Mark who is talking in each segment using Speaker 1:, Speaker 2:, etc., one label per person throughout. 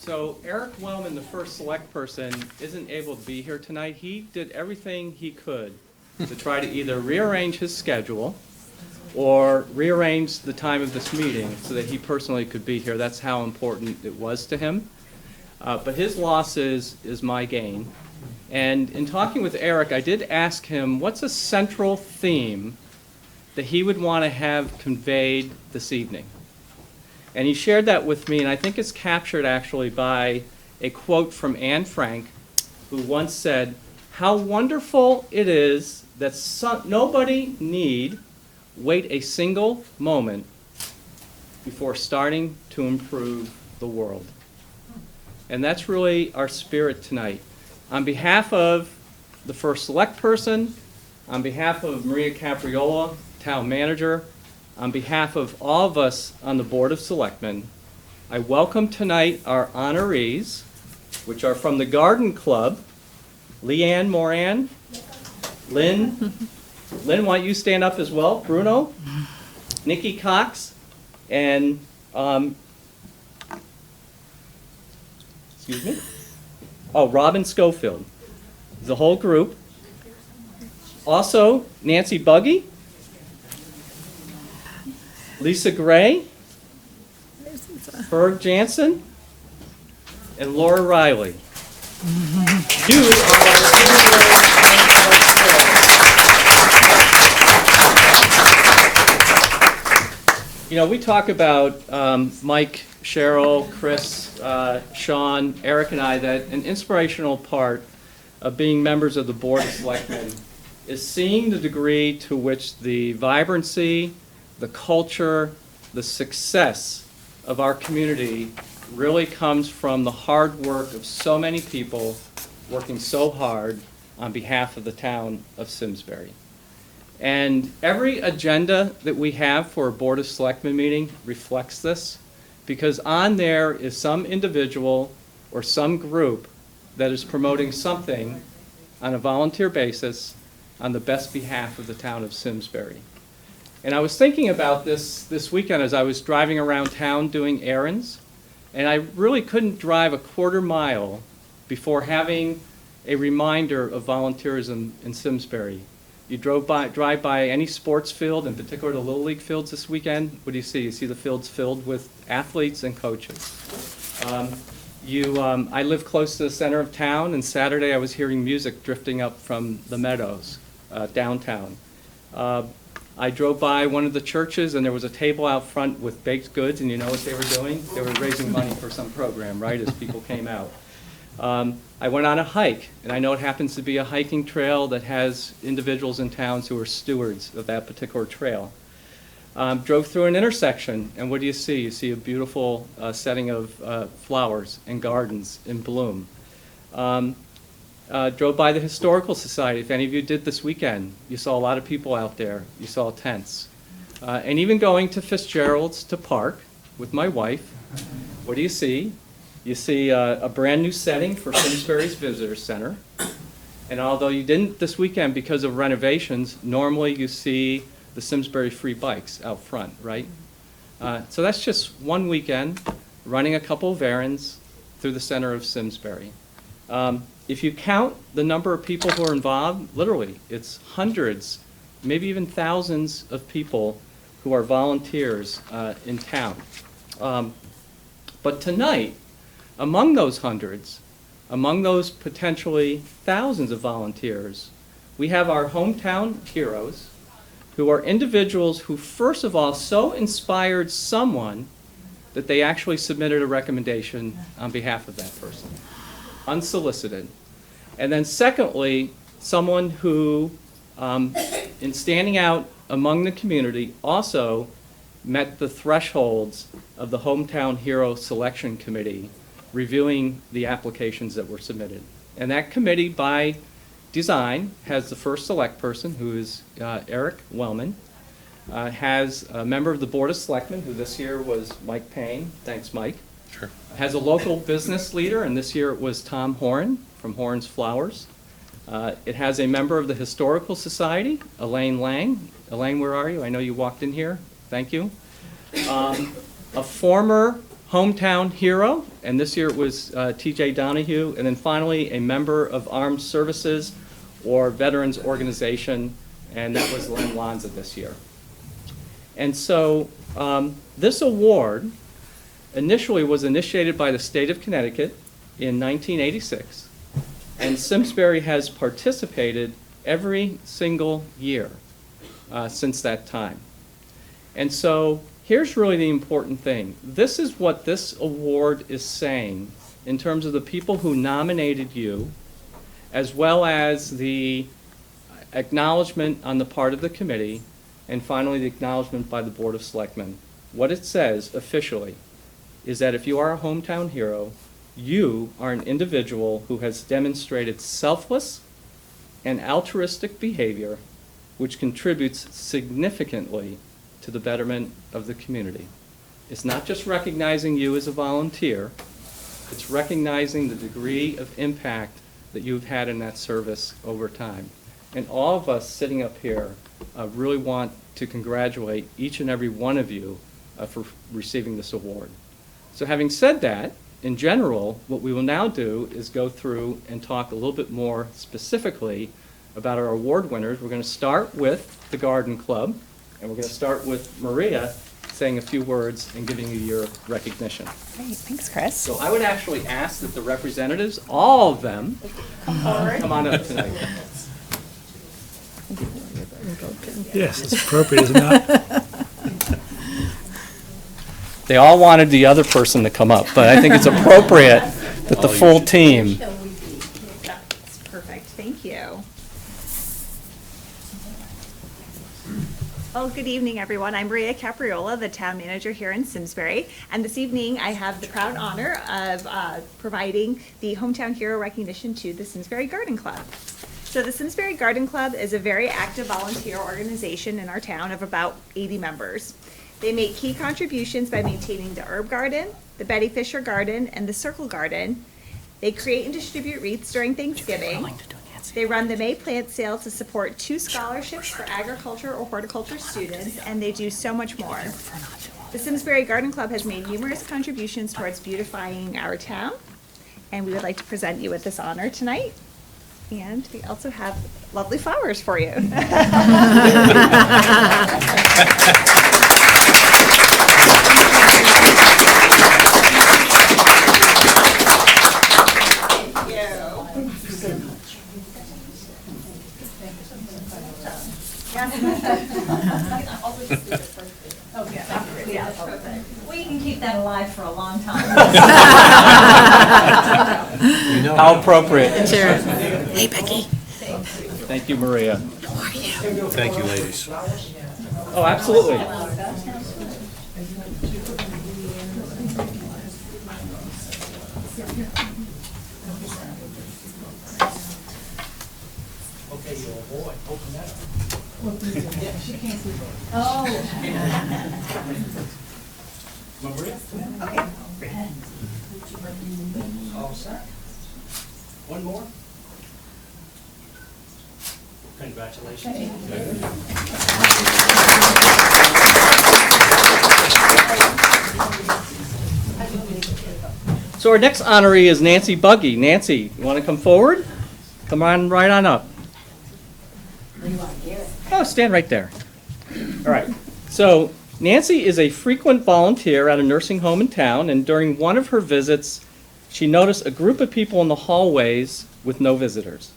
Speaker 1: So Eric Wellman, the first select person, isn't able to be here tonight. He did everything he could to try to either rearrange his schedule or rearrange the time of this meeting so that he personally could be here. That's how important it was to him. But his loss is my gain. And in talking with Eric, I did ask him what's a central theme that he would want to have conveyed this evening. And he shared that with me, and I think it's captured actually by a quote from Anne Frank, who once said, "How wonderful it is that nobody need wait a single moment before starting to improve the world." And that's really our spirit tonight. On behalf of the first select person, on behalf of Maria Capriola, town manager, on behalf of all of us on the Board of Selectmen, I welcome tonight our honorees, which are from the Garden Club, Leanne Moran, Lynn, why don't you stand up as well, Bruno, Nikki Cox, and, excuse me? Oh, Robin Schofield, the whole group. Also, Nancy Buggy, Lisa Gray, Ferg Janssen, and Laura Riley. You are we talk about Mike, Cheryl, Chris, Sean, Eric, and I, that an inspirational part of being members of the Board of Selectmen is seeing the degree to which the vibrancy, the culture, the success of our community really comes from the hard work of so many people working so hard on behalf of the town of Simsbury. And every agenda that we have for a Board of Selectmen meeting reflects this, because on there is some individual or some group that is promoting something on a volunteer basis on the best behalf of the town of Simsbury. And I was thinking about this weekend as I was driving around town doing errands, and I really couldn't drive a quarter mile before having a reminder of volunteerism in Simsbury. You drive by any sports field, in particular the Little League fields this weekend, what do you see? You see the fields filled with athletes and coaches. I live close to the center of town, and Saturday I was hearing music drifting up from the meadows downtown. I drove by one of the churches, and there was a table out front with baked goods, and you know what they were doing? They were raising money for some program, right, as people came out. I went on a hike, and I know it happens to be a hiking trail that has individuals in towns who are stewards of that particular trail. Drove through an intersection, and what do you see? You see a beautiful setting of flowers and gardens in bloom. Drove by the Historical Society. If any of you did this weekend, you saw a lot of people out there. You saw tents. And even going to Fitzgerald's to park with my wife, what do you see? You see a brand new setting for Simsbury's Visitor Center. And although you didn't this weekend because of renovations, normally you see the Simsbury free bikes out front, right? So that's just one weekend running a couple of errands through the center of Simsbury. If you count the number of people who are involved, literally, it's hundreds, maybe even thousands of people who are volunteers in town. But tonight, among those hundreds, among those potentially thousands of volunteers, we have our hometown heroes, who are individuals who, first of all, so inspired someone that they actually submitted a recommendation on behalf of that person, unsolicited. And then secondly, someone who, in standing out among the community, also met the thresholds of the Hometown Hero Selection Committee, reviewing the applications that were submitted. And that committee, by design, has the first select person, who is Eric Wellman, has a member of the Board of Selectmen, who this year was Mike Payne. Thanks, Mike.
Speaker 2: Sure.
Speaker 1: Has a local business leader, and this year it was Tom Horn from Horn's Flowers. It has a member of the Historical Society, Elaine Lang. Elaine, where are you? I know you walked in here. Thank you. A former hometown hero, and this year it was T.J. Donahue, and then finally a member of Armed Services or Veterans Organization, and that was Len Lanza this year. And so this award initially was initiated by the state of Connecticut in 1986, and Simsbury has participated every single year since that time. And so here's really the important thing. This is what this award is saying in terms of the people who nominated you, as well as the acknowledgement on the part of the committee, and finally the acknowledgement by the Board of Selectmen. What it says officially is that if you are a hometown hero, you are an individual who has demonstrated selfless and altruistic behavior which contributes significantly to the betterment of the community. It's not just recognizing you as a volunteer, it's recognizing the degree of impact that you've had in that service over time. And all of us sitting up here really want to congratulate each and every one of you for receiving this award. So having said that, in general, what we will now do is go through and talk a little bit more specifically about our award winners. We're going to start with the Garden Club, and we're going to start with Maria saying a few words and giving you your recognition.
Speaker 2: Great, thanks, Chris.
Speaker 1: So I would actually ask that the representatives, all of them, come on up tonight.
Speaker 3: Yes, it's appropriate, is it not?
Speaker 1: They all wanted the other person to come up, but I think it's appropriate that the full team.
Speaker 2: That's perfect, thank you. Well, good evening, everyone. I'm Maria Capriola, the town manager here in Simsbury, and this evening I have the proud honor of providing the Hometown Hero recognition to the Simsbury Garden Club. So the Simsbury Garden Club is a very active volunteer organization in our town of about 80 members. They make key contributions by maintaining the herb garden, the Betty Fisher garden, and the circle garden. They create and distribute wreaths during Thanksgiving. They run the May plant sale to support 2 scholarships for agriculture or horticulture students, and they do so much more. The Simsbury Garden Club has made numerous contributions towards beautifying our town, and we would like to present you with this honor tonight. And we also have lovely flowers for you.
Speaker 4: We can keep that alive for a long time.
Speaker 1: How appropriate.
Speaker 5: Sure. Hey, Becky.
Speaker 1: Thank you, Maria.
Speaker 5: How are you?
Speaker 3: Thank you, ladies.
Speaker 1: Oh, absolutely.
Speaker 3: Okay, you old boy, open that up. Maria? All set. One more. Congratulations.
Speaker 1: So our next honoree is Nancy Buggy. Nancy, you want to come forward? Come on, right on up. Oh, stand right there. All right. So Nancy is a frequent volunteer at a nursing home in town, and during one of her visits, she noticed a group of people in the hallways with no visitors.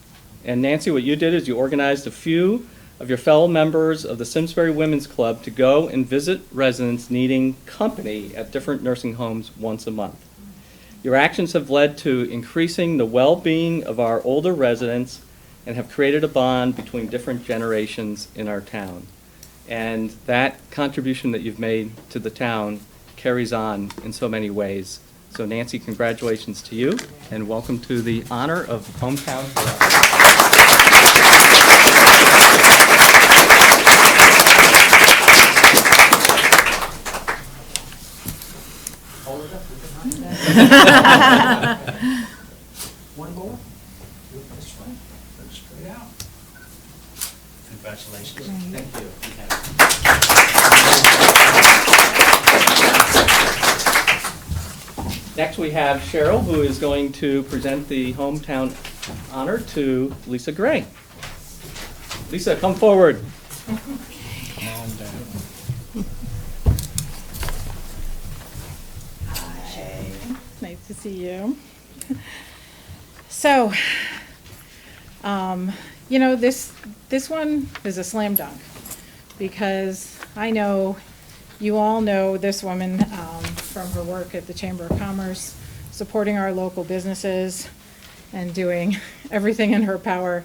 Speaker 1: And Nancy, what you did is you organized a few of your fellow members of the Simsbury Women's Club to go and visit residents needing company at different nursing homes once a month. Your actions have led to increasing the well-being of our older residents and have created a bond between different generations in our town. And that contribution that you've made to the town carries on in so many ways. So Nancy, congratulations to you, and welcome to the honor of Hometown Hero.
Speaker 3: One more. Look this way. Look straight out. Congratulations.
Speaker 1: Thank you. Next, we have Cheryl, who is going to present the hometown honor to Lisa Gray. Lisa, come forward.
Speaker 6: Hi. Nice to see you. So, this one is a slam dunk because I know you all know this woman from her work at the Chamber of Commerce, supporting our local businesses and doing everything in her power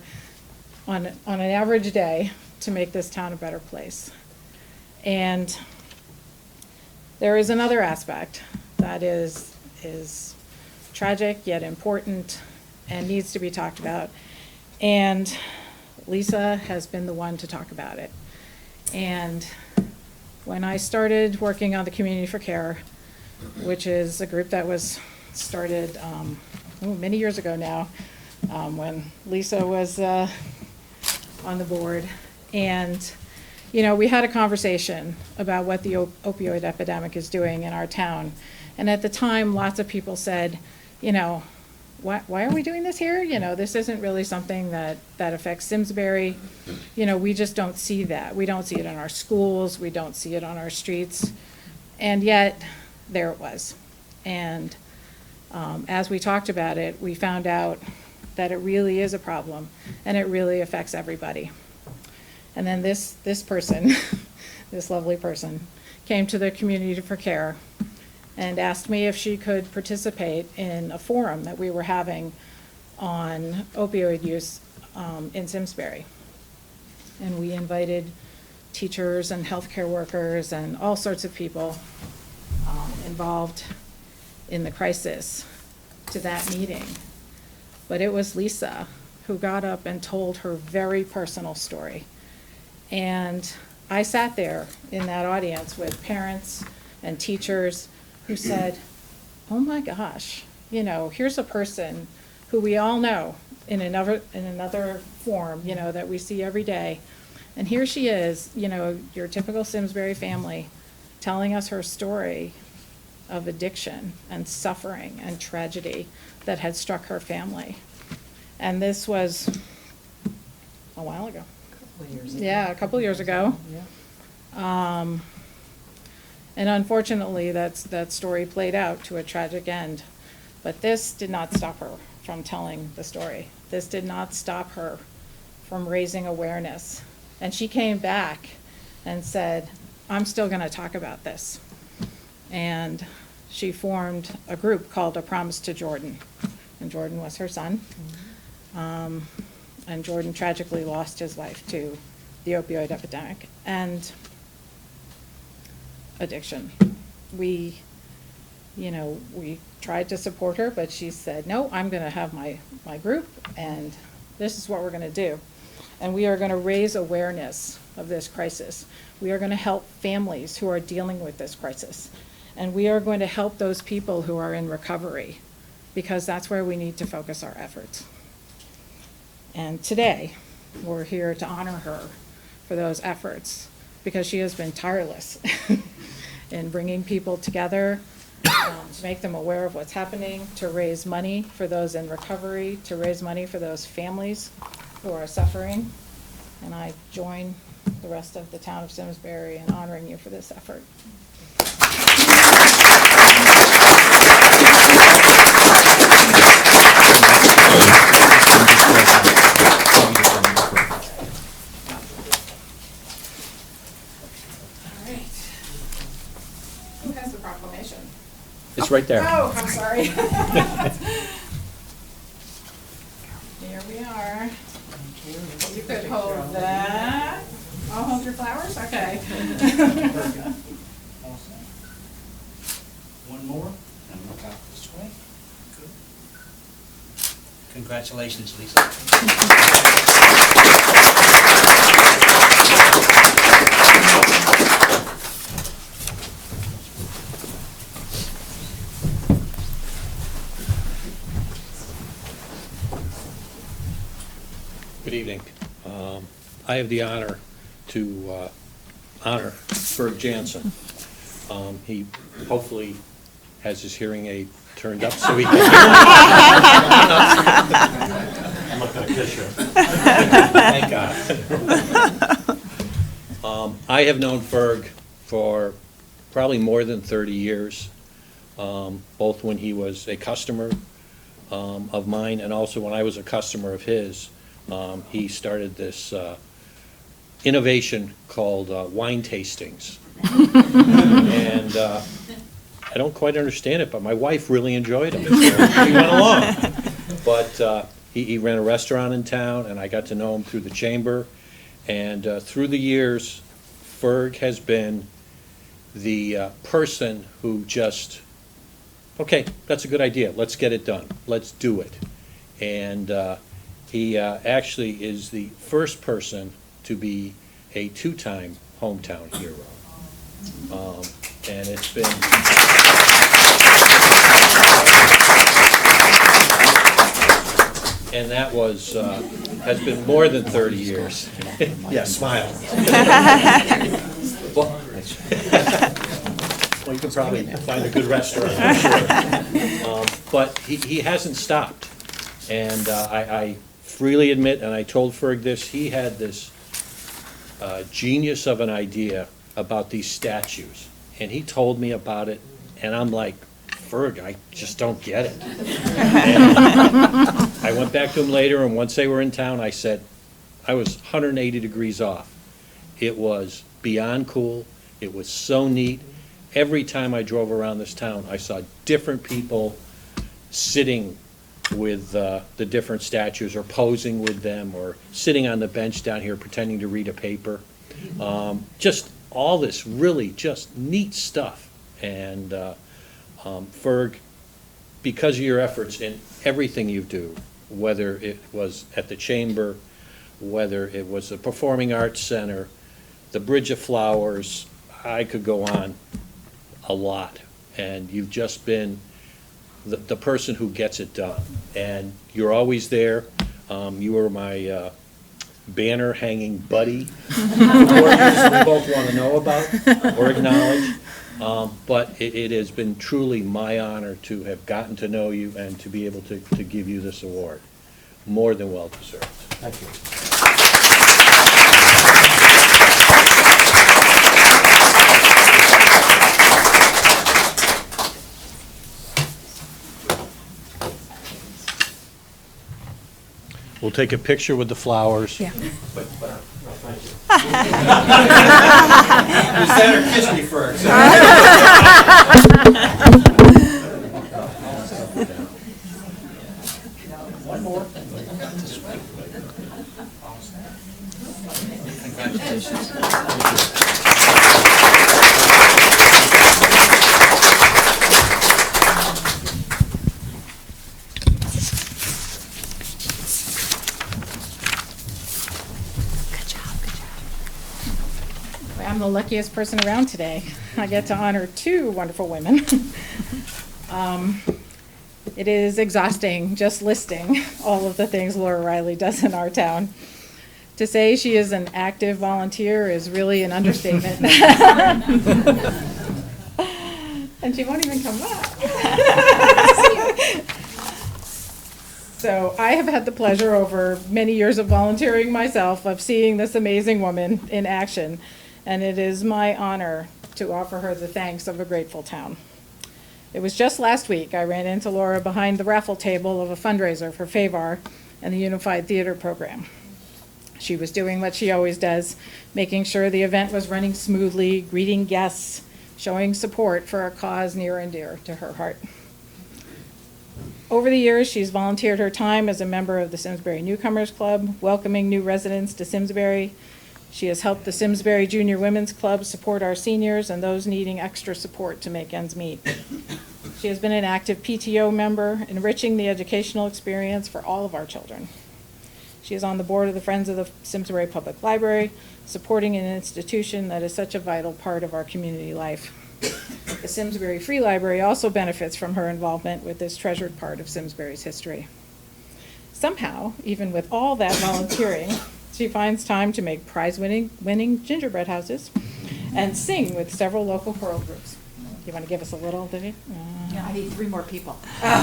Speaker 6: on an average day to make this town a better place. And there is another aspect that is tragic yet important and needs to be talked about. And Lisa has been the one to talk about it. And when I started working on the Community for Care, which is a group that was started many years ago now, when Lisa was on the board. And, we had a conversation about what the opioid epidemic is doing in our town. And at the time, lots of people said, why are we doing this here? This isn't really something that affects Simsbury. We just don't see that. We don't see it in our schools. We don't see it on our streets. And yet, there it was. And as we talked about it, we found out that it really is a problem, and it really affects everybody. And then this person, this lovely person, came to the Community for Care and asked me if she could participate in a forum that we were having on opioid use in Simsbury. And we invited teachers and healthcare workers and all sorts of people involved in the crisis to that meeting. But it was Lisa who got up and told her very personal story. And I sat there in that audience with parents and teachers who said, oh my gosh, here's a person who we all know in another form, that we see every day. And here she is, your typical Simsbury family, telling us her story of addiction and suffering and tragedy that had struck her family. And this was a while ago. Yeah, a couple years ago. And unfortunately, that story played out to a tragic end. But this did not stop her from telling the story. This did not stop her from raising awareness. And she came back and said, I'm still going to talk about this. And she formed a group called A Promise to Jordan. And Jordan was her son. And Jordan tragically lost his life to the opioid epidemic and addiction. We tried to support her, but she said, no, I'm going to have my group, and this is what we're going to do. And we are going to raise awareness of this crisis. We are going to help families who are dealing with this crisis. And we are going to help those people who are in recovery, because that's where we need to focus our efforts. And today, we're here to honor her for those efforts, because she has been tireless in bringing people together, to make them aware of what's happening, to raise money for those in recovery, to raise money for those families who are suffering. And I join the rest of the town of Simsbury in honoring you for this effort. Who has the proclamation?
Speaker 1: It's right there.
Speaker 6: Oh, I'm sorry. Here we are. You could hold that. I'll hold your flowers? Okay.
Speaker 3: Awesome. One more, and look out this way. Good. Congratulations, Lisa.
Speaker 7: Good evening. I have the honor to honor Ferg Janssen. He hopefully has his hearing aid turned up so he can hear me. I'm not gonna kiss you. Thank God. I have known Ferg for probably more than 30 years, both when he was a customer of mine and also when I was a customer of his. He started this innovation called wine tastings. And I don't quite understand it, but my wife really enjoyed them. So we went along. But he ran a restaurant in town, and I got to know him through the chamber. And through the years, Ferg has been the person who just, okay, that's a good idea. Let's get it done. Let's do it. And he actually is the first person to be a two-time hometown hero. And it's been... And that was, has been more than 30 years. Yeah, smile. Well, you can probably find a good restaurant, for sure. But he hasn't stopped. And I freely admit, and I told Ferg this, he had this genius of an idea about these statues. And he told me about it, and I'm like, Ferg, I just don't get it. And I went back to him later, and once they were in town, I said, I was 180 degrees off. It was beyond cool. It was so neat. Every time I drove around this town, I saw different people sitting with the different statues or posing with them or sitting on the bench down here pretending to read a paper. Just all this really just neat stuff. And Ferg, because of your efforts in everything you do, whether it was at the Chamber, whether it was the Performing Arts Center, the Bridge of Flowers, I could go on a lot. And you've just been the person who gets it done. And you're always there. You were my banner hanging buddy. We both want to know about or acknowledge. But it has been truly my honor to have gotten to know you and to be able to give you this award. More than well deserved. Thank you. We'll take a picture with the flowers.
Speaker 5: Yeah.
Speaker 7: But, thank you. You said her kiss me first. One more.
Speaker 6: I'm the luckiest person around today. I get to honor two wonderful women. It is exhausting just listing all of the things Laura Riley does in our town. To say she is an active volunteer is really an understatement. And she won't even come back. So I have had the pleasure over many years of volunteering myself of seeing this amazing woman in action. And it is my honor to offer her the thanks of a grateful town. It was just last week I ran into Laura behind the raffle table of a fundraiser for FAVAR and the Unified Theater Program. She was doing what she always does, making sure the event was running smoothly, greeting guests, showing support for a cause near and dear to her heart. Over the years, she's volunteered her time as a member of the Simsbury Newcomers Club, welcoming new residents to Simsbury. She has helped the Simsbury Junior Women's Club support our seniors and those needing extra support to make ends meet. She has been an active PTO member, enriching the educational experience for all of our children. She is on the board of the Friends of the Simsbury Public Library, supporting an institution that is such a vital part of our community life. The Simsbury Free Library also benefits from her involvement with this treasured part of Simsbury's history. Somehow, even with all that volunteering, she finds time to make prize-winning gingerbread houses and sing with several local choral groups. You want to give us a little, did you?
Speaker 5: I need 3 more people.
Speaker 6: I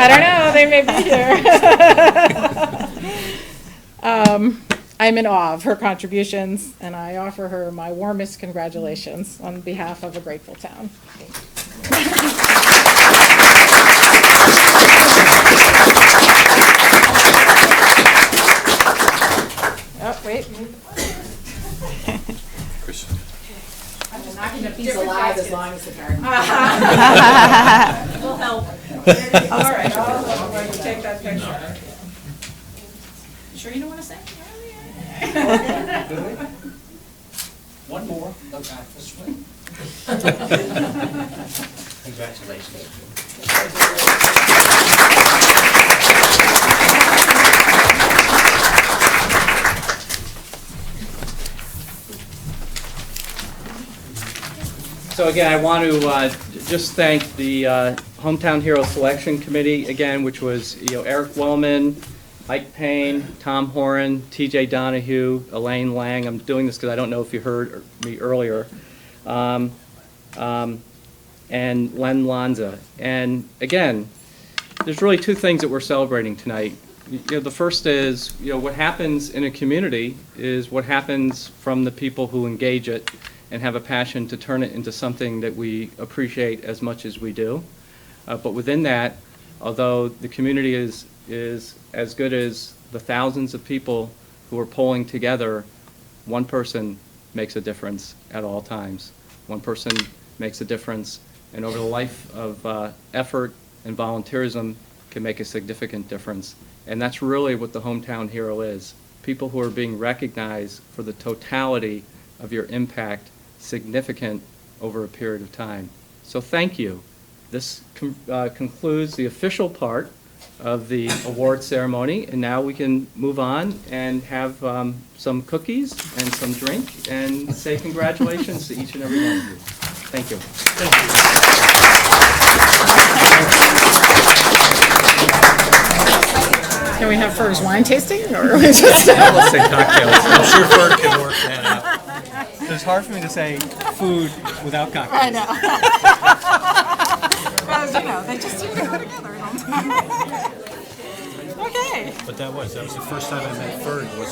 Speaker 6: don't know, they may be here. I'm in awe of her contributions, and I offer her my warmest congratulations on behalf of a grateful town. Oh, wait.
Speaker 7: Chris.
Speaker 5: I'm not going to be alive as long as the garden.
Speaker 4: We'll help.
Speaker 6: All right, I'll let you take that picture.
Speaker 5: Sure you don't want to say?
Speaker 3: One more, look back this way. Congratulations.
Speaker 1: So again, I want to just thank the Hometown Hero Selection Committee again, which was Eric Wellman, Ike Payne, Tom Horan, T.J. Donahue, Elaine Lang. I'm doing this because I don't know if you heard me earlier, and Len Lanza. And again, there's really 2 things that we're celebrating tonight. The first is what happens in a community is what happens from the people who engage it and have a passion to turn it into something that we appreciate as much as we do. But within that, although the community is as good as the thousands of people who are pulling together, one person makes a difference at all times. One person makes a difference, and over the life of effort and volunteerism can make a significant difference. And that's really what the Hometown Hero is. People who are being recognized for the totality of your impact, significant over a period of time. So thank you. This concludes the official part of the award ceremony, and now we can move on and have some cookies and some drink and say congratulations to each and every one of you. Thank you.
Speaker 6: Can we have Ferg's wine tasting, or we just?
Speaker 1: Let's say cocktails.
Speaker 7: I'm sure Ferg can work that out.
Speaker 8: It's hard for me to say food without cocktails.
Speaker 6: I know. Because, they just seem to go together. Okay.
Speaker 7: But that was the first time I met Ferg was